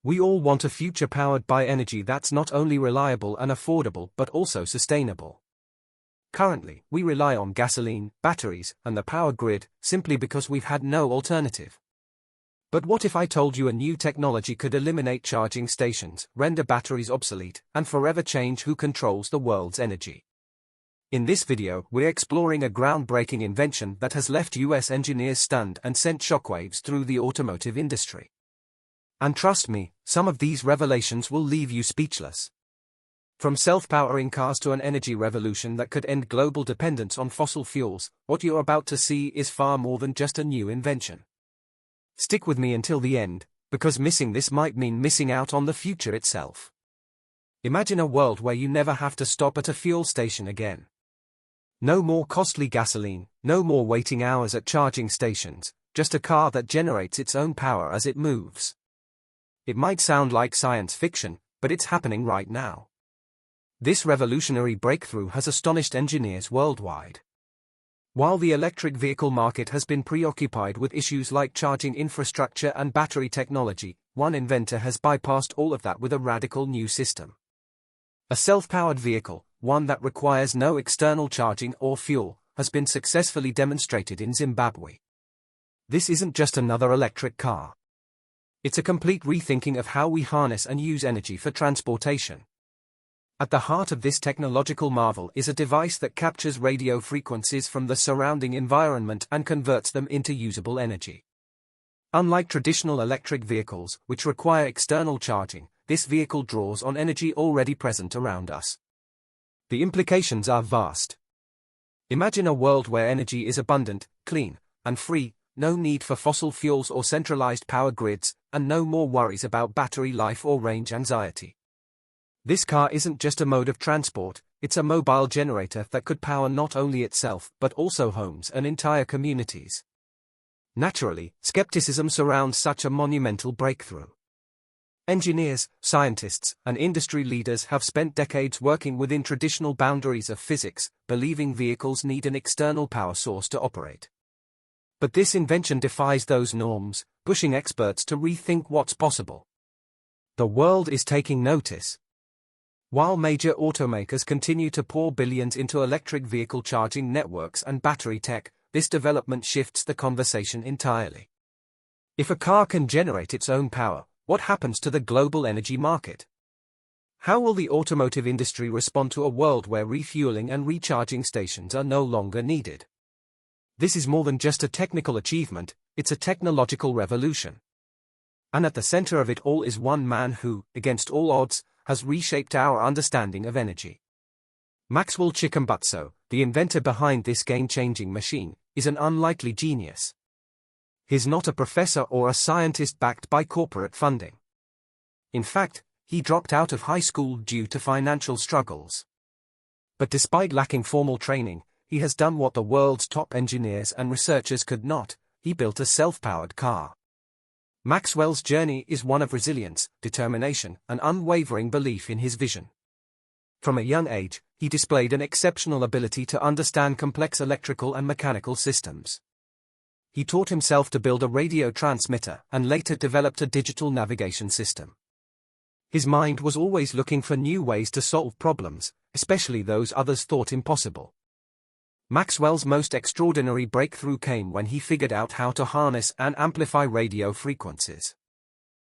We all want a future powered by energy that's not only reliable and affordable but also sustainable. Currently, we rely on gasoline, batteries, and the power grid simply because we've had no alternative. But what if I told you a new technology could eliminate charging stations, render batteries obsolete, and forever change who controls the world's energy? In this video, we're exploring a groundbreaking invention that has left US engineers stunned and sent shockwaves through the automotive industry. And trust me, some of these revelations will leave you speechless. From self-powering cars to an energy revolution that could end global dependence on fossil fuels, what you're about to see is far more than just a new invention. Stick with me until the end, because missing this might mean missing out on the future itself. Imagine a world where you never have to stop at a fuel station again. No more costly gasoline, no more waiting hours at charging stations, just a car that generates its own power as it moves. It might sound like science fiction, but it's happening right now. This revolutionary breakthrough has astonished engineers worldwide. While the electric vehicle market has been preoccupied with issues like charging infrastructure and battery technology, one inventor has bypassed all of that with a radical new system. A self-powered vehicle, one that requires no external charging or fuel, has been successfully demonstrated in Zimbabwe. This isn't just another electric car. It's a complete rethinking of how we harness and use energy for transportation. At the heart of this technological marvel is a device that captures radio frequencies from the surrounding environment and converts them into usable energy. Unlike traditional electric vehicles, which require external charging, this vehicle draws on energy already present around us. The implications are vast. Imagine a world where energy is abundant, clean, and free, no need for fossil fuels or centralized power grids, and no more worries about battery life or range anxiety. This car isn't just a mode of transport, it's a mobile generator that could power not only itself but also homes and entire communities. Naturally, skepticism surrounds such a monumental breakthrough. Engineers, scientists, and industry leaders have spent decades working within traditional boundaries of physics, believing vehicles need an external power source to operate. But this invention defies those norms, pushing experts to rethink what's possible. The world is taking notice. While major automakers continue to pour billions into electric vehicle charging networks and battery tech, this development shifts the conversation entirely. If a car can generate its own power, what happens to the global energy market? How will the automotive industry respond to a world where refueling and recharging stations are no longer needed? This is more than just a technical achievement, it's a technological revolution. And at the center of it all is one man who, against all odds, has reshaped our understanding of energy. Maxwell Chikumbutso, the inventor behind this game-changing machine, is an unlikely genius. He's not a professor or a scientist backed by corporate funding. In fact, he dropped out of high school due to financial struggles. But despite lacking formal training, he has done what the world's top engineers and researchers could not: he built a self-powered car. Maxwell's journey is one of resilience, determination, and unwavering belief in his vision. From a young age, he displayed an exceptional ability to understand complex electrical and mechanical systems. He taught himself to build a radio transmitter and later developed a digital navigation system. His mind was always looking for new ways to solve problems, especially those others thought impossible. Maxwell's most extraordinary breakthrough came when he figured out how to harness and amplify radio frequencies.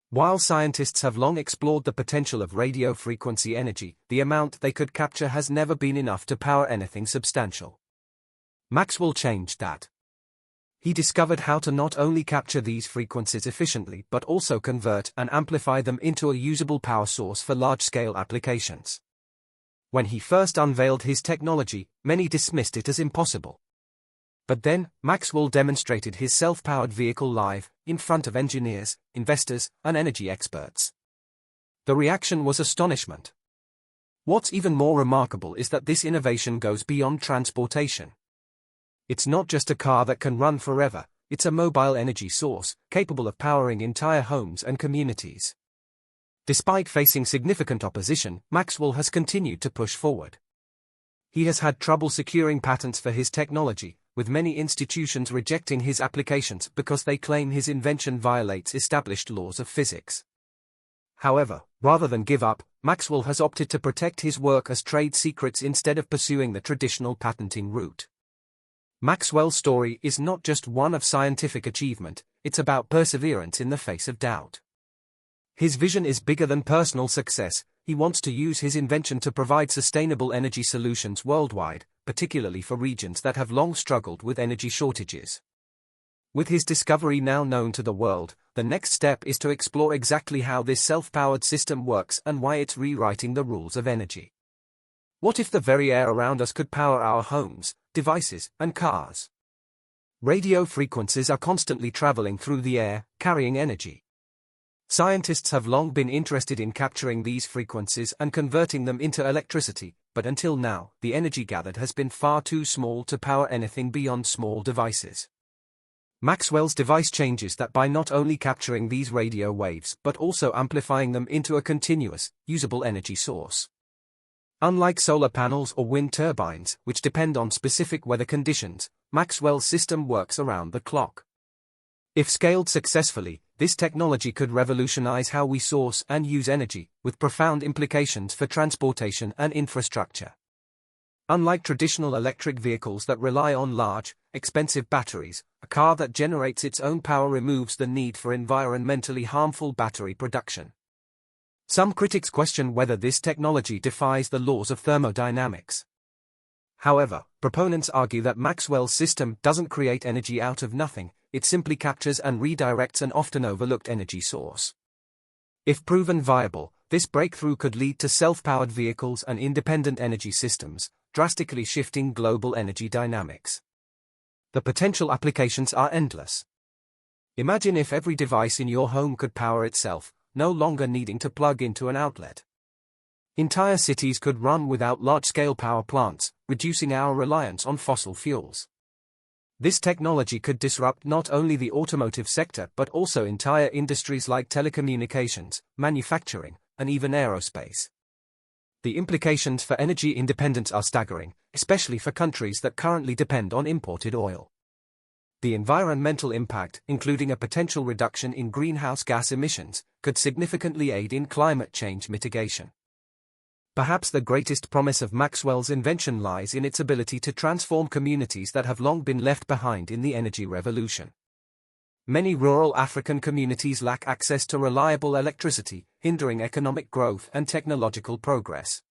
While scientists have long explored the potential of radio frequency energy, the amount they could capture has never been enough to power anything substantial. Maxwell changed that. He discovered how to not only capture these frequencies efficiently but also convert and amplify them into a usable power source for large-scale applications. When he first unveiled his technology, many dismissed it as impossible. But then, Maxwell demonstrated his self-powered vehicle live, in front of engineers, investors, and energy experts. The reaction was astonishment. What's even more remarkable is that this innovation goes beyond transportation. It's not just a car that can run forever, it's a mobile energy source, capable of powering entire homes and communities. Despite facing significant opposition, Maxwell has continued to push forward. He has had trouble securing patents for his technology, with many institutions rejecting his applications because they claim his invention violates established laws of physics. However, rather than give up, Maxwell has opted to protect his work as trade secrets instead of pursuing the traditional patenting route. Maxwell's story is not just one of scientific achievement, it's about perseverance in the face of doubt. His vision is bigger than personal success. He wants to use his invention to provide sustainable energy solutions worldwide, particularly for regions that have long struggled with energy shortages. With his discovery now known to the world, the next step is to explore exactly how this self-powered system works and why it's rewriting the rules of energy. What if the very air around us could power our homes, devices, and cars? Radio frequencies are constantly traveling through the air, carrying energy. Scientists have long been interested in capturing these frequencies and converting them into electricity, but until now, the energy gathered has been far too small to power anything beyond small devices. Maxwell's device changes that by not only capturing these radio waves but also amplifying them into a continuous, usable energy source. Unlike solar panels or wind turbines, which depend on specific weather conditions, Maxwell's system works around the clock. If scaled successfully, this technology could revolutionize how we source and use energy, with profound implications for transportation and infrastructure. Unlike traditional electric vehicles that rely on large, expensive batteries, a car that generates its own power removes the need for environmentally harmful battery production. Some critics question whether this technology defies the laws of thermodynamics. However, proponents argue that Maxwell's system doesn't create energy out of nothing, it simply captures and redirects an often overlooked energy source. If proven viable, this breakthrough could lead to self-powered vehicles and independent energy systems, drastically shifting global energy dynamics. The potential applications are endless. Imagine if every device in your home could power itself, no longer needing to plug into an outlet. Entire cities could run without large-scale power plants, reducing our reliance on fossil fuels. This technology could disrupt not only the automotive sector but also entire industries like telecommunications, manufacturing, and even aerospace. The implications for energy independence are staggering, especially for countries that currently depend on imported oil. The environmental impact, including a potential reduction in greenhouse gas emissions, could significantly aid in climate change mitigation. Perhaps the greatest promise of Maxwell's invention lies in its ability to transform communities that have long been left behind in the energy revolution. Many rural African communities lack access to reliable electricity, hindering economic growth and technological progress.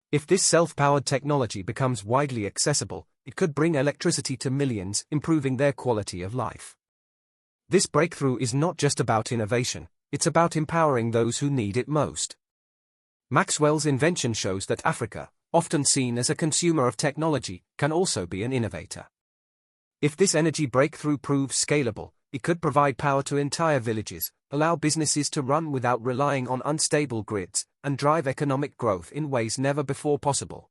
If this self-powered technology becomes widely accessible, it could bring electricity to millions, improving their quality of life. This breakthrough is not just about innovation, it's about empowering those who need it most. Maxwell's invention shows that Africa, often seen as a consumer of technology, can also be an innovator. If this energy breakthrough proves scalable, it could provide power to entire villages, allow businesses to run without relying on unstable grids, and drive economic growth in ways never before possible.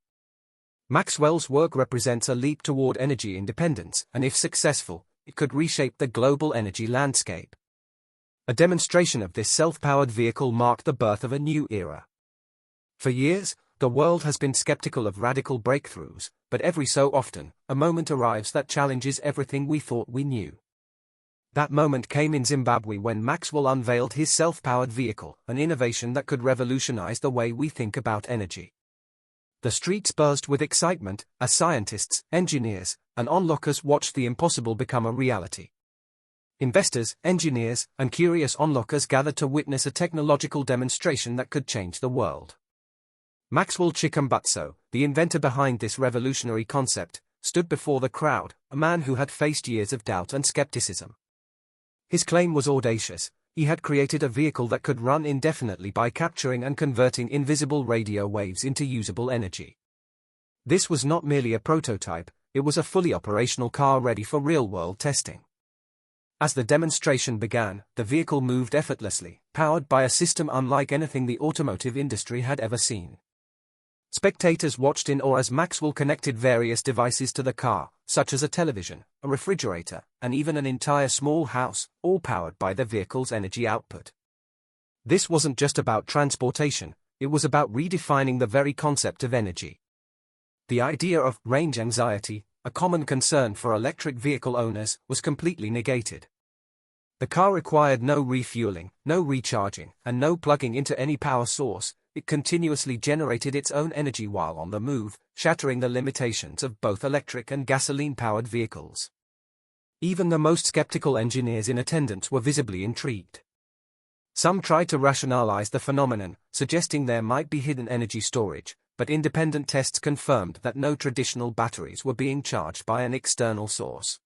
Maxwell's work represents a leap toward energy independence, and if successful, it could reshape the global energy landscape. A demonstration of this self-powered vehicle marked the birth of a new era. For years, the world has been skeptical of radical breakthroughs, but every so often, a moment arrives that challenges everything we thought we knew. That moment came in Zimbabwe when Maxwell unveiled his self-powered vehicle, an innovation that could revolutionize the way we think about energy. The streets buzzed with excitement as scientists, engineers, and onlookers watched the impossible become a reality. Investors, engineers, and curious onlookers gathered to witness a technological demonstration that could change the world. Maxwell Chikumbutso, the inventor behind this revolutionary concept, stood before the crowd, a man who had faced years of doubt and skepticism. His claim was audacious. He had created a vehicle that could run indefinitely by capturing and converting invisible radio waves into usable energy. This was not merely a prototype, it was a fully operational car ready for real-world testing. As the demonstration began, the vehicle moved effortlessly, powered by a system unlike anything the automotive industry had ever seen. Spectators watched in awe as Maxwell connected various devices to the car, such as a television, a refrigerator, and even an entire small house, all powered by the vehicle's energy output. This wasn't just about transportation, it was about redefining the very concept of energy. The idea of range anxiety, a common concern for electric vehicle owners, was completely negated. The car required no refueling, no recharging, and no plugging into any power source. It continuously generated its own energy while on the move, shattering the limitations of both electric and gasoline-powered vehicles. Even the most skeptical engineers in attendance were visibly intrigued. Some tried to rationalize the phenomenon, suggesting there might be hidden energy storage, but independent tests confirmed that no traditional batteries were being charged by an external source.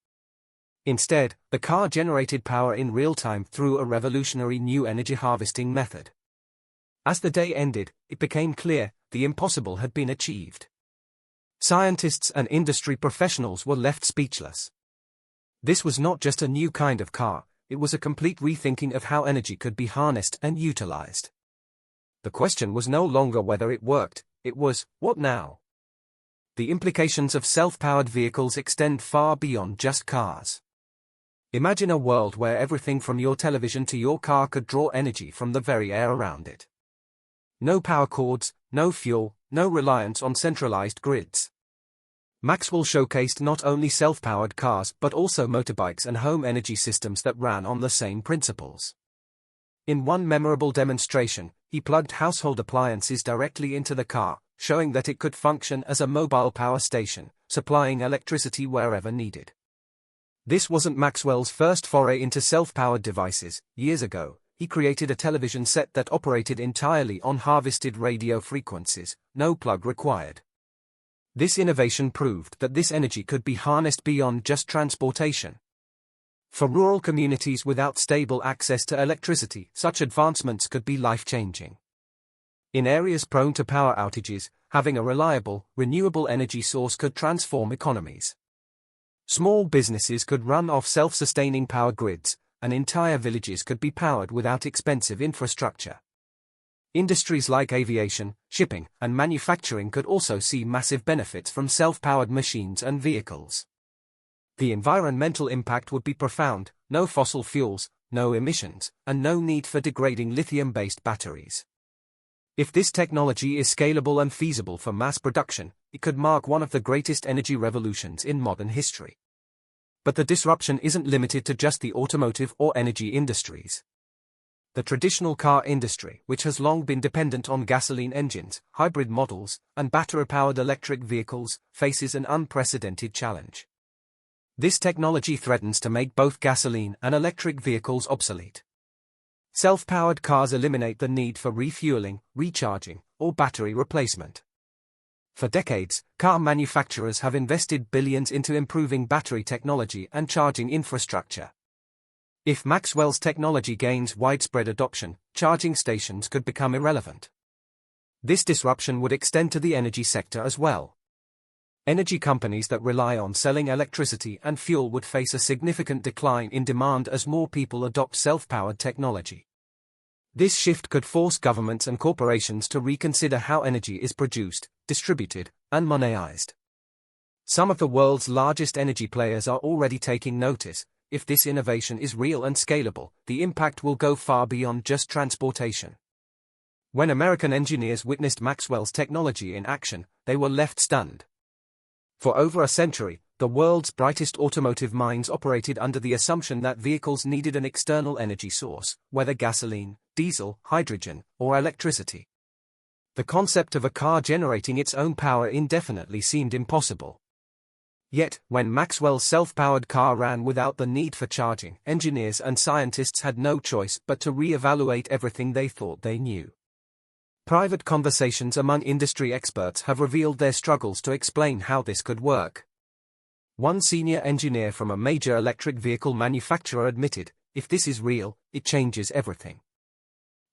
Instead, the car generated power in real time through a revolutionary new energy harvesting method. As the day ended, it became clear the impossible had been achieved. Scientists and industry professionals were left speechless. This was not just a new kind of car, it was a complete rethinking of how energy could be harnessed and utilized. The question was no longer whether it worked, it was, what now? The implications of self-powered vehicles extend far beyond just cars. Imagine a world where everything from your television to your car could draw energy from the very air around it. No power cords, no fuel, no reliance on centralized grids. Maxwell showcased not only self-powered cars but also motorbikes and home energy systems that ran on the same principles. In one memorable demonstration, he plugged household appliances directly into the car, showing that it could function as a mobile power station, supplying electricity wherever needed. This wasn't Maxwell's first foray into self-powered devices. Years ago, he created a television set that operated entirely on harvested radio frequencies, no plug required. This innovation proved that this energy could be harnessed beyond just transportation. For rural communities without stable access to electricity, such advancements could be life-changing. In areas prone to power outages, having a reliable, renewable energy source could transform economies. Small businesses could run off self-sustaining power grids, and entire villages could be powered without expensive infrastructure. Industries like aviation, shipping, and manufacturing could also see massive benefits from self-powered machines and vehicles. The environmental impact would be profound: no fossil fuels, no emissions, and no need for degrading lithium-based batteries. If this technology is scalable and feasible for mass production, it could mark one of the greatest energy revolutions in modern history. But the disruption isn't limited to just the automotive or energy industries. The traditional car industry, which has long been dependent on gasoline engines, hybrid models, and battery-powered electric vehicles, faces an unprecedented challenge. This technology threatens to make both gasoline and electric vehicles obsolete. Self-powered cars eliminate the need for refueling, recharging, or battery replacement. For decades, car manufacturers have invested billions into improving battery technology and charging infrastructure. If Maxwell's technology gains widespread adoption, charging stations could become irrelevant. This disruption would extend to the energy sector as well. Energy companies that rely on selling electricity and fuel would face a significant decline in demand as more people adopt self-powered technology. This shift could force governments and corporations to reconsider how energy is produced, distributed, and monetized. Some of the world's largest energy players are already taking notice. If this innovation is real and scalable, the impact will go far beyond just transportation. When American engineers witnessed Maxwell's technology in action, they were left stunned. For over a century, the world's brightest automotive minds operated under the assumption that vehicles needed an external energy source, whether gasoline, diesel, hydrogen, or electricity. The concept of a car generating its own power indefinitely seemed impossible. Yet, when Maxwell's self-powered car ran without the need for charging, engineers and scientists had no choice but to re-evaluate everything they thought they knew. Private conversations among industry experts have revealed their struggles to explain how this could work. One senior engineer from a major electric vehicle manufacturer admitted, "If this is real, it changes everything."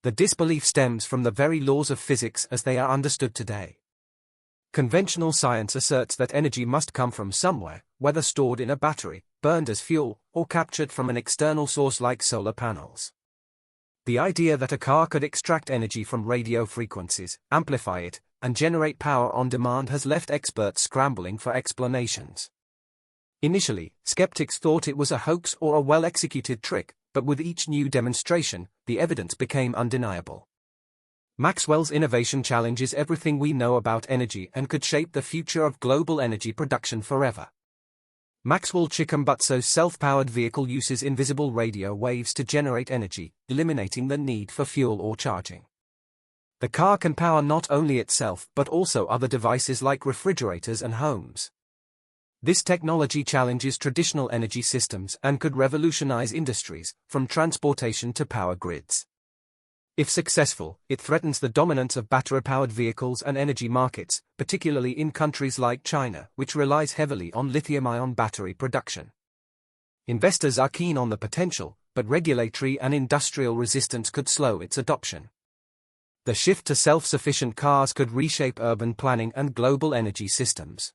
The disbelief stems from the very laws of physics as they are understood today. Conventional science asserts that energy must come from somewhere, whether stored in a battery, burned as fuel, or captured from an external source like solar panels. The idea that a car could extract energy from radio frequencies, amplify it, and generate power on demand has left experts scrambling for explanations. Initially, skeptics thought it was a hoax or a well-executed trick, but with each new demonstration, the evidence became undeniable. Maxwell's innovation challenges everything we know about energy and could shape the future of global energy production forever. Maxwell Chikumbutso's self-powered vehicle uses invisible radio waves to generate energy, eliminating the need for fuel or charging. The car can power not only itself but also other devices like refrigerators and homes. This technology challenges traditional energy systems and could revolutionize industries, from transportation to power grids. If successful, it threatens the dominance of battery-powered vehicles and energy markets, particularly in countries like China, which relies heavily on lithium-ion battery production. Investors are keen on the potential, but regulatory and industrial resistance could slow its adoption. The shift to self-sufficient cars could reshape urban planning and global energy systems.